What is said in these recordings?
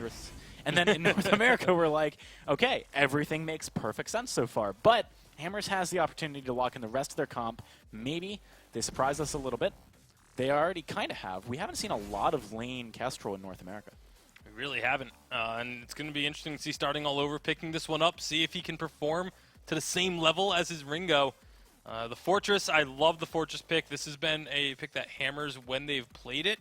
ridiculous. And then in North America, we're like, okay, everything makes perfect sense so far. But Hammers has the opportunity to lock in the rest of their comp. Maybe they surprise us a little bit. They already kind of have. We haven't seen a lot of lane Kestrel in North America. We really haven't. And it's going to be interesting to see starting all over, picking this one up, see if he can perform to the same level as his Ringo. The Fortress, I love the Fortress pick. This has been a pick that Hammers, when they've played it,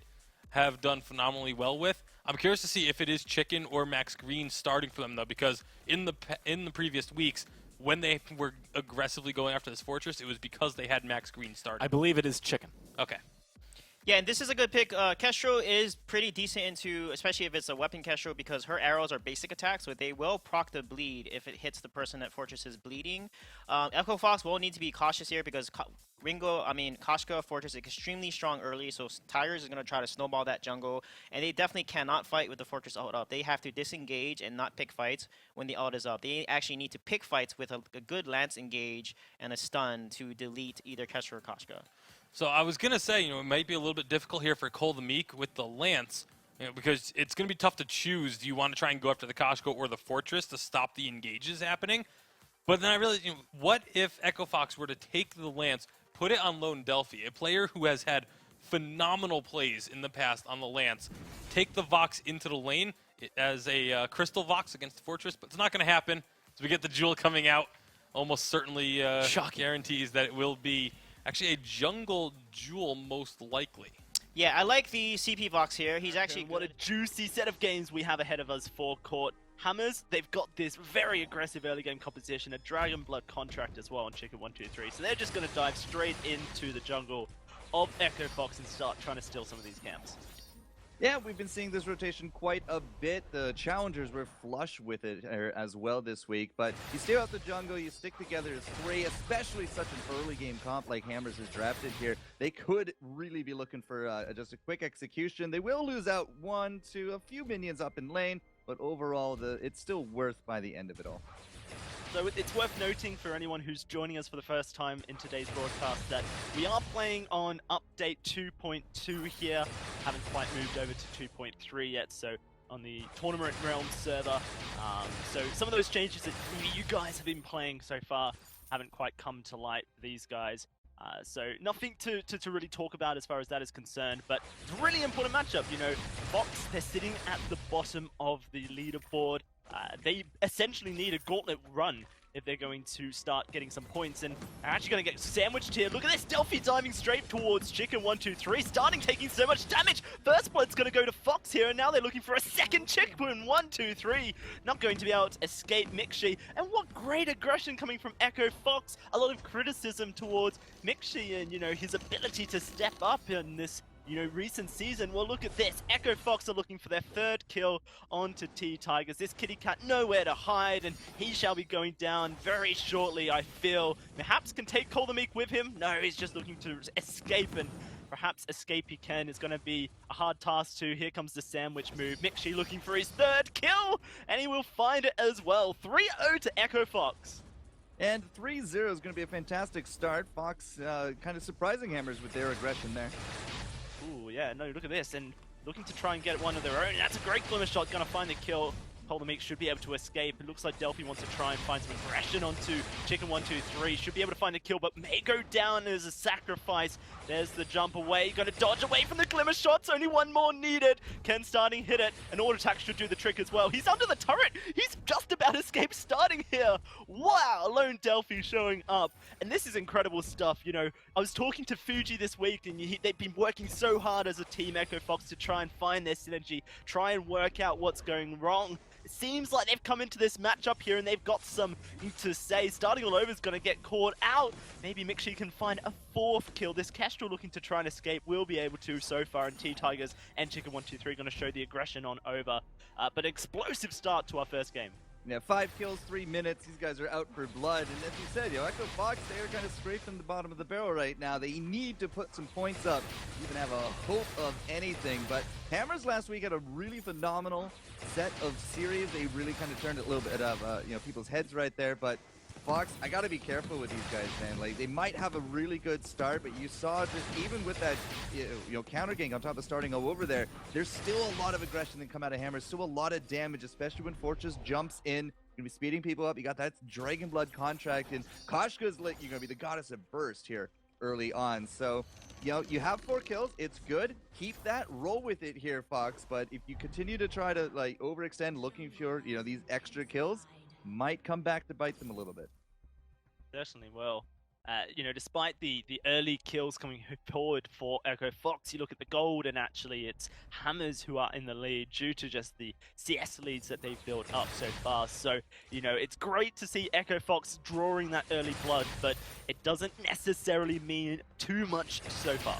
have done phenomenally well with. I'm curious to see if it is Chicken or Max Green starting for them, though, because in the previous weeks, when they were aggressively going after this Fortress, it was because they had Max Green starting. I believe it is Chicken. Okay. Yeah, and this is a good pick. Kestrel is pretty decent into, especially if it's a weapon Kestrel, because her arrows are basic attacks, so they will proc the bleed if it hits the person that Fortress is bleeding. Echo Fox will need to be cautious here because Koshka Fortress is extremely strong early, so Tigers is going to try to snowball that jungle, and they definitely cannot fight with the Fortress ult up. They have to disengage and not pick fights when the ult is up. They actually need to pick fights with a good Lance engage and a stun to delete either Kestrel or Koshka. So I was going to say, it might be a little bit difficult here for Cole the Meek with the Lance, because it's going to be tough to choose. Do you want to try and go after the Koshka or the Fortress to stop the engages happening? But then I realized, what if Echo Fox were to take the Lance, put it on Lone Delphi, a player who has had phenomenal plays in the past on the Lance, take the Vox into the lane as a Crystal Vox against the Fortress, but it's not going to happen. As we get the Jewel coming out, almost certainly guarantees that it will be actually a jungle Jewel, most likely. Yeah, I like the CP Vox here. He's actually What a juicy set of games we have ahead of us for Court. Hammers, they've got this very aggressive early game composition, a Dragon Blood contract as well on Chicken 123. So they're just going to dive straight into the jungle of Echo Fox and start trying to steal some of these camps. Yeah, we've been seeing this rotation quite a bit. The challengers were flush with it as well this week, but you stay out the jungle, you stick together as three, especially such an early game comp like Hammers has drafted here. They could really be looking for just a quick execution. They will lose out one to a few minions up in lane, but overall, it's still worth by the end of it all. So it's worth noting for anyone who's joining us for the first time in today's broadcast that we are playing on update 2.2 here. Haven't quite moved over to 2.3 yet, so on the Tournament Realm server. So some of those changes that you guys have been playing so far haven't quite come to light for these guys. So nothing to really talk about as far as that is concerned, but it's a really important matchup. Fox, they're sitting at the bottom of the leaderboard. They essentially need a gauntlet run if they're going to start getting some points, and are actually going to get sandwiched here. Look at this, Delphi diving straight towards Chicken 123, starting taking so much damage. First blood's going to go to Fox here, and now they're looking for a second Chicken 123. Not going to be able to escape Mixi, and what great aggression coming from Echo Fox. A lot of criticism towards Mixi and, his ability to step up in this recent season. Well, look at this. Echo Fox are looking for their third kill onto T-Tigers. This kitty cat nowhere to hide, and he shall be going down very shortly, I feel. Perhaps can take Call the Meek with him. No, he's just looking to escape, and perhaps escape he can is going to be a hard task too. Here comes the sandwich move. Mixi looking for his third kill, and he will find it as well. 3-0 to Echo Fox. And 3-0 is going to be a fantastic start. Fox kind of surprising Hammers with their aggression there. Ooh, yeah, no, look at this, and looking to try and get one of their own. That's a great glimmer shot, gonna find the kill. Cole the Meek should be able to escape. It looks like Delphi wants to try and find some aggression onto Chicken 123. Should be able to find a kill, but may go down as a sacrifice. There's the jump away. Gonna dodge away from the glimmer shots. Only one more needed. Ken starting hit it. An auto attack should do the trick as well. He's under the turret. He's just about escaped starting here. Wow, Lone Delphi showing up. And this is incredible stuff. I was talking to Fuji this week, and they've been working so hard as a team, Echo Fox, to try and find their synergy, try and work out what's going wrong. It seems like they've come into this matchup here and they've got something to say. Starting all over is going to get caught out. Maybe Mixi can find a fourth kill. This Kestrel looking to try and escape will be able to so far, and T-Tigers and Chicken 123 going to show the aggression on over. But explosive start to our first game. Yeah, 5 kills, 3 minutes. These guys are out for blood. And as you said, Echo Fox, they are kind of scraping the bottom of the barrel right now. They need to put some points up, even have a hope of anything. But Hammers last week had a really phenomenal set of series. They really kind of turned a little bit of people's heads right there. But Fox, I gotta be careful with these guys, man. Like, they might have a really good start, but you saw just even with that, counter gank on top of starting all over there, there's still a lot of aggression that come out of Hammer, still a lot of damage, especially when Fortress jumps in. Gonna be speeding people up. You got that Dragon Blood contract, and Koshka's like, you're gonna be the goddess of burst here early on. So, you have 4 kills. It's good. Keep that. Roll with it here, Fox. But if you continue to try to like overextend, looking for these extra kills, might come back to bite them a little bit. Certainly will. Despite the early kills coming forward for Echo Fox, you look at the gold and actually it's Hammers who are in the lead due to just the CS leads that they've built up so far. So, it's great to see Echo Fox drawing that early blood, but it doesn't necessarily mean too much so far.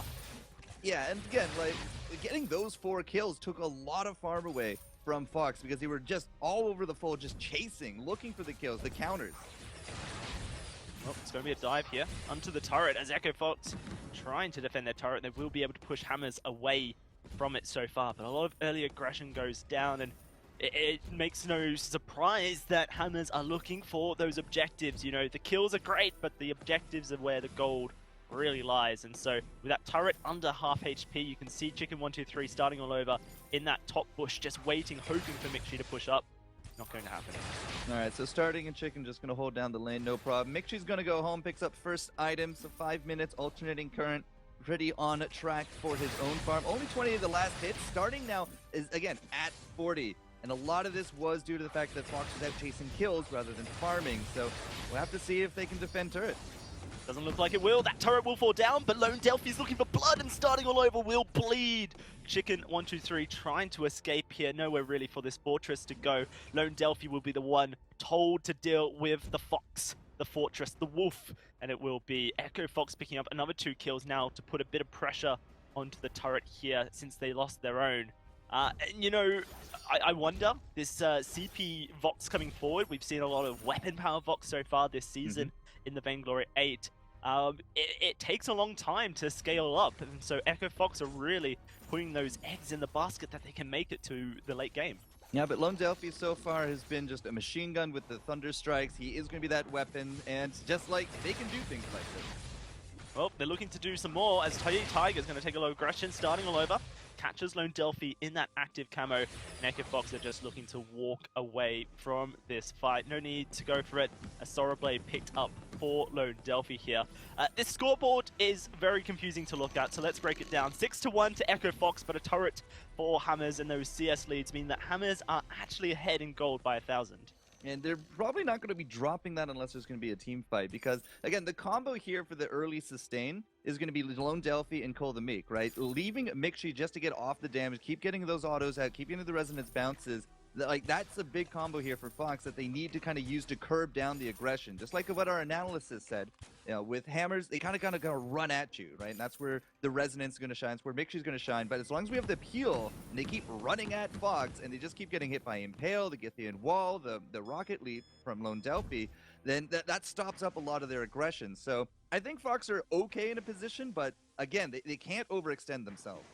Yeah, and again, like, getting those 4 kills took a lot of farm away from Fox because they were just all over the full, just chasing, looking for the kills, the counters. Well, it's going to be a dive here onto the turret as Echo Fox trying to defend their turret. They will be able to push Hammers away from it so far, but a lot of early aggression goes down, and it makes no surprise that Hammers are looking for those objectives. The kills are great, but the objectives are where the gold really lies. And so with that turret under half HP, you can see Chicken123 starting all over in that top bush, just waiting, hoping for Mixi to push up. Not going to happen. All right, so starting and Chicken just going to hold down the lane, no problem. Mixi's going to go home, picks up first item, so 5 minutes, alternating current, pretty on track for his own farm. Only 20 of the last hits. Starting now is, again, at 40. And a lot of this was due to the fact that Fox was out chasing kills rather than farming, so we'll have to see if they can defend turret. Doesn't look like it will. That turret will fall down, but Lone Delphi's looking for blood and starting all over will bleed. Chicken123 trying to escape here. Nowhere really for this Fortress to go. Lone Delphi will be the one told to deal with the Fox, the Fortress, the Wolf. And it will be Echo Fox picking up another 2 kills now to put a bit of pressure onto the turret here since they lost their own. I wonder, this CP Vox coming forward, we've seen a lot of weapon power Vox so far this season in the Vainglory 8. It takes a long time to scale up, and so Echo Fox are really putting those eggs in the basket that they can make it to the late game. Yeah, but Lone Delphi so far has been just a machine gun with the Thunder Strikes. He is going to be that weapon, and just like, they can do things like this. Well, they're looking to do some more as Tiger is going to take a lot of aggression, starting all over. Catches Lone Delphi in that active camo, and Echo Fox are just looking to walk away from this fight. No need to go for it. A Sora Blade picked up for Lone Delphi here. This scoreboard is very confusing to look at, so let's break it down. 6-1 to Echo Fox, but a turret for Hammers, and those CS leads mean that Hammers are actually ahead in gold by 1,000. And they're probably not going to be dropping that unless there's going to be a team fight. Because, again, the combo here for the early sustain is going to be Lone Delphi and Cole the Meek, right? Leaving Mixi just to get off the damage, keep getting those autos out, keep getting the resonance bounces. Like, that's a big combo here for Fox that they need to kind of use to curb down the aggression. Just like what our analysis said, with Hammers, they kind of going to run at you, right? And that's where the resonance is going to shine. It's where Mixi's going to shine. But as long as we have the peel, and they keep running at Fox, and they just keep getting hit by Impale, the Githian Wall, the Rocket Leap from Lone Delphi, then that stops up a lot of their aggression. So I think Fox are okay in a position, but again, they can't overextend themselves.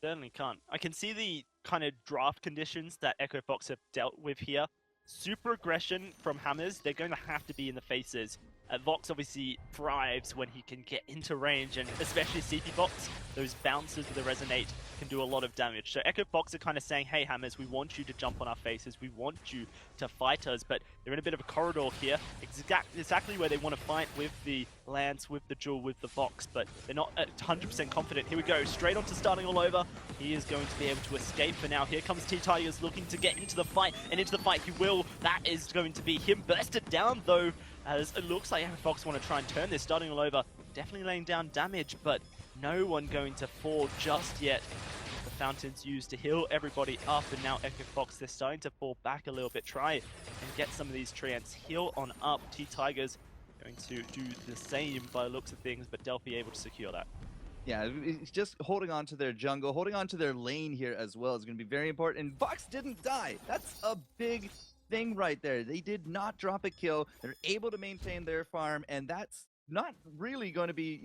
Certainly can't. I can see the kind of draft conditions that Echo Fox have dealt with here. Super aggression from Hammers, they're going to have to be in the faces. Vox obviously thrives when he can get into range, and especially CP Vox, those bounces with the Resonate can do a lot of damage. So Echo Fox are kind of saying, hey Hammers, we want you to jump on our faces, we want you to fight us, but they're in a bit of a corridor here, exactly where they want to fight with the Lance, with the Jewel, with the Vox, but they're not 100% confident. Here we go, straight on to starting all over. He is going to be able to escape for now. Here comes T-Tigers looking to get into the fight, and into the fight he will. That is going to be him bursted down though, as it looks like Echo Fox want to try and turn this, starting all over, definitely laying down damage, but no one going to fall just yet. The fountain's used to heal everybody up, and now Echo Fox, they're starting to fall back a little bit, try and get some of these treants heal on up. T-Tigers going to do the same by the looks of things, but Delphi able to secure that. Yeah, it's just holding on to their jungle, holding on to their lane here as well is going to be very important. And Vox didn't die. That's a big thing right there. They did not drop a kill. They're able to maintain their farm, and that's not really going to be,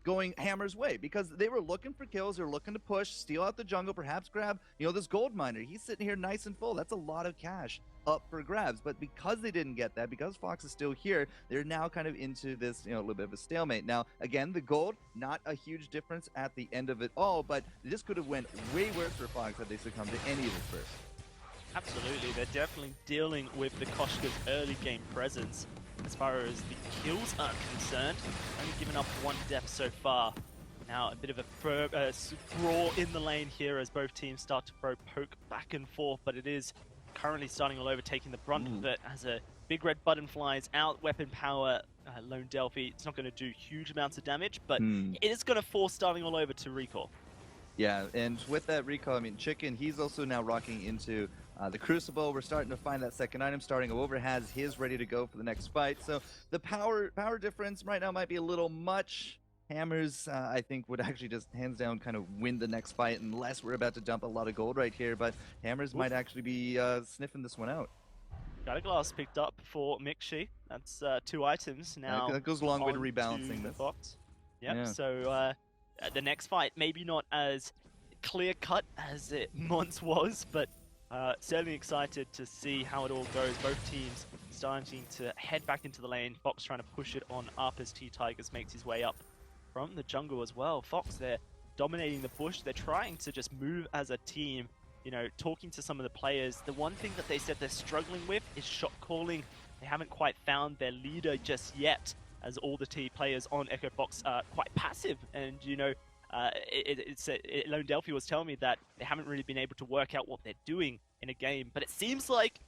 going Hammer's way because they were looking for kills. They're looking to push, steal out the jungle, perhaps grab, this gold miner. He's sitting here nice and full. That's a lot of cash up for grabs. But because they didn't get that, because Fox is still here, they're now kind of into this, a little bit of a stalemate. Now, again, the gold, not a huge difference at the end of it all, but this could have went way worse for Fox had they succumbed to any of it first. Absolutely, they're definitely dealing with the Koshka's early game presence. As far as the kills are concerned, only given up 1 death so far. Now a bit of a brawl in the lane here as both teams start to throw poke back and forth, but it is currently starting all over, taking the brunt of it as a big red button flies out. Weapon power, Lone Delphi, it's not going to do huge amounts of damage, but it is going to force starting all over to recall. Yeah, and with that recall, Chicken, he's also now rocking into the Crucible. We're starting to find that second item. Starting over has his ready to go for the next fight. So the power difference right now might be a little much. Hammers, I think, would actually just hands down kind of win the next fight unless we're about to dump a lot of gold right here. But Hammers might actually be sniffing this one out. Got a glass picked up for Mixi. That's 2 items now. That goes a long way to rebalancing this. Fox. Yep. Yeah. So the next fight, maybe not as clear cut as it once was, but certainly excited to see how it all goes. Both teams starting to head back into the lane. Fox trying to push it on up as T-Tigers makes his way up from the jungle as well. Fox, they're dominating the bush. They're trying to just move as a team, talking to some of the players. The one thing that they said they're struggling with is shot calling. They haven't quite found their leader just yet, as all the T players on Echo Fox are quite passive. And, Lone Delphi was telling me that they haven't really been able to work out what they're doing in a game. But it seems like,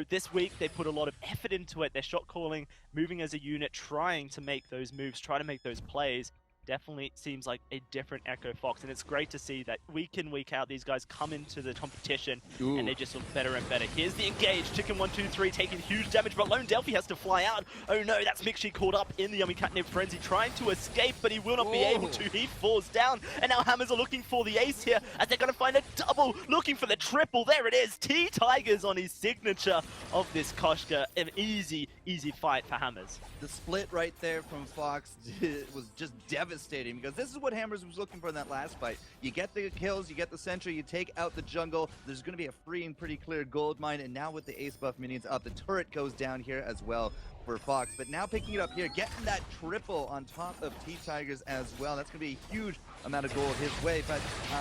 this week they put a lot of effort into it. They're shot calling, moving as a unit, trying to make those moves, trying to make those plays. Definitely seems like a different Echo Fox, and it's great to see that week in, week out, these guys come into the competition and they just look better and better. Here's the engage. Chicken 1, 2, 3 taking huge damage, but Lone Delphi has to fly out. Oh no, that's Mixi caught up in the Yummy Catnip Frenzy, trying to escape, but he will not be able to. He falls down, and now Hammers are looking for the ace here, as they're going to find a double, looking for the triple. There it is. T-Tigers on his signature of this Koshka. An easy fight for Hammers. The split right there from Fox was just devastating, because this is what Hammers was looking for in that last fight. You get the kills, you get the sentry, you take out the jungle. There's going to be a free and pretty clear gold mine, and now with the ace buff minions up, the turret goes down here as well for Fox. But now picking it up here, getting that triple on top of T-Tigers as well. That's going to be a huge amount of gold his way. But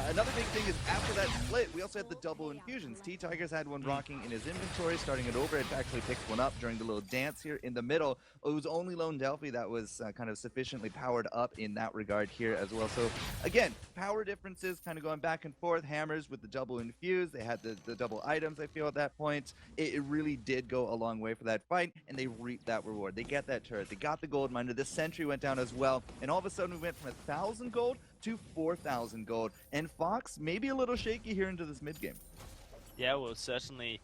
another big thing is after that split, we also had the double infusions. T-Tigers had one rocking in his inventory, starting it over. It actually picked one up during the little dance here in the middle. It was only Lone Delphi that was kind of sufficiently powered up in that regard here as well. So again, power differences kind of going back and forth. Hammers with the double infuse. They had the double items, I feel, at that point. It really did go a long way for that fight, and they reaped that reward. They get that turret. They got the gold miner. The sentry went down as well. And all of a sudden, we went from 1,000 gold to 4,000 gold. And Fox maybe a little shaky here into this mid game. Yeah, well, certainly,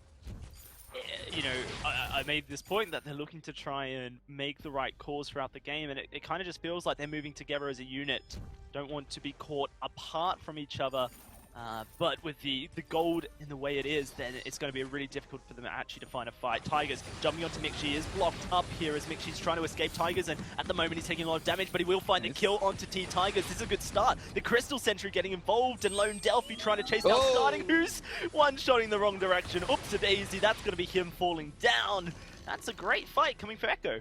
I made this point that they're looking to try and make the right calls throughout the game, and it kind of just feels like they're moving together as a unit. Don't want to be caught apart from each other. But with the gold in the way it is, then it's going to be really difficult for them actually to find a fight. Tigers jumping onto Mixi is blocked up here as Mixi's trying to escape Tigers, and at the moment he's taking a lot of damage, but he will find a kill onto T-Tigers. This is a good start. The Crystal Sentry getting involved, and Lone Delphi trying to chase down Starting, who's one-shotting the wrong direction. Oops-a-daisy, that's going to be him falling down. That's a great fight coming for Echo.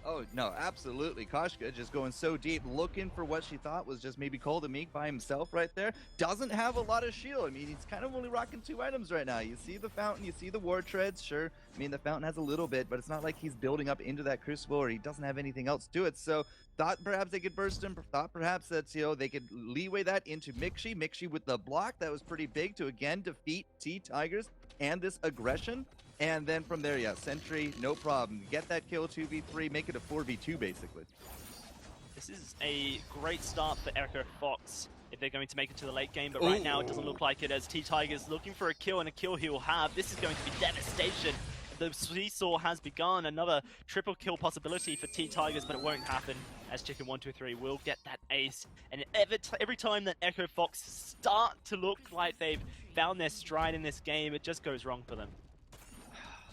Oh, no, absolutely. Koshka just going so deep, looking for what she thought was just maybe Cold and Meek by himself right there. Doesn't have a lot of shield. I mean, he's kind of only rocking 2 items right now. You see the Fountain, you see the War Treads, sure. I mean, the Fountain has a little bit, but it's not like he's building up into that Crucible or he doesn't have anything else to it. So thought perhaps they could burst him, thought perhaps that, they could leeway that into Mixi. Mixi with the block, that was pretty big to again defeat T-Tigers and this aggression. And then from there, yeah, Sentry, no problem. Get that kill, 2v3, make it a 4v2, basically. This is a great start for Echo Fox if they're going to make it to the late game, but right now it doesn't look like it, as T-Tigers looking for a kill, and a kill he will have. This is going to be devastation. The seesaw has begun. Another triple kill possibility for T-Tigers, but it won't happen, as Chicken 1, 2, 3 will get that ace. And every time that Echo Fox start to look like they've found their stride in this game, it just goes wrong for them.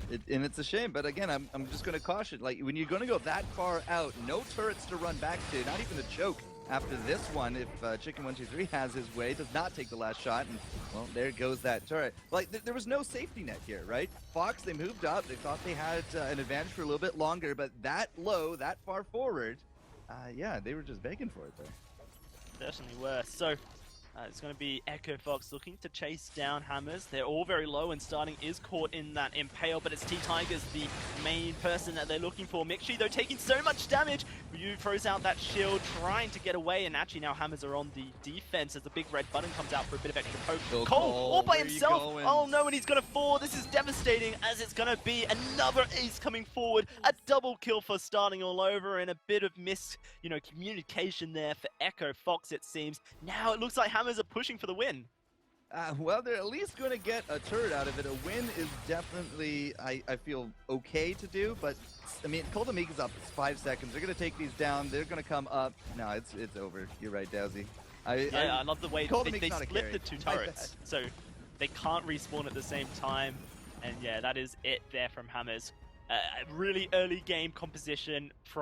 And it's a shame, but again, I'm just going to caution, like, when you're going to go that far out, no turrets to run back to, not even a choke, after this one, if Chicken123 has his way, does not take the last shot, and, well, there goes that turret. Like, there was no safety net here, right? Fox, they moved up. They thought they had an advantage for a little bit longer, but that low, that far forward, yeah, they were just begging for it there. Certainly were. So it's going to be Echo Fox looking to chase down Hammers. They're all very low, and starting is caught in that Impale, but it's T-Tigers, the main person that they're looking for. Mixi, though, taking so much damage. Ryu throws out that shield, trying to get away, and actually now Hammers are on the defense as the big red button comes out for a bit of extra poke. Go Cole, all by where you himself. going? Oh no, and he's going to fall. This is devastating, as it's going to be another ace coming forward. A double kill for starting all over, and a bit of communication there for Echo Fox, it seems. Now it looks like Hammers are pushing for the win. Well, they're at least going to get a turret out of it. A win is definitely, I feel, okay to do, but, I mean, Cold Meek is up. It's 5 seconds. They're going to take these down. They're going to come up. No, it's over. You're right, Dowsy. I love the way they not a split carry. the two turrets, so they can't respawn at the same time. And yeah, that is it there from Hammers. A really early game composition from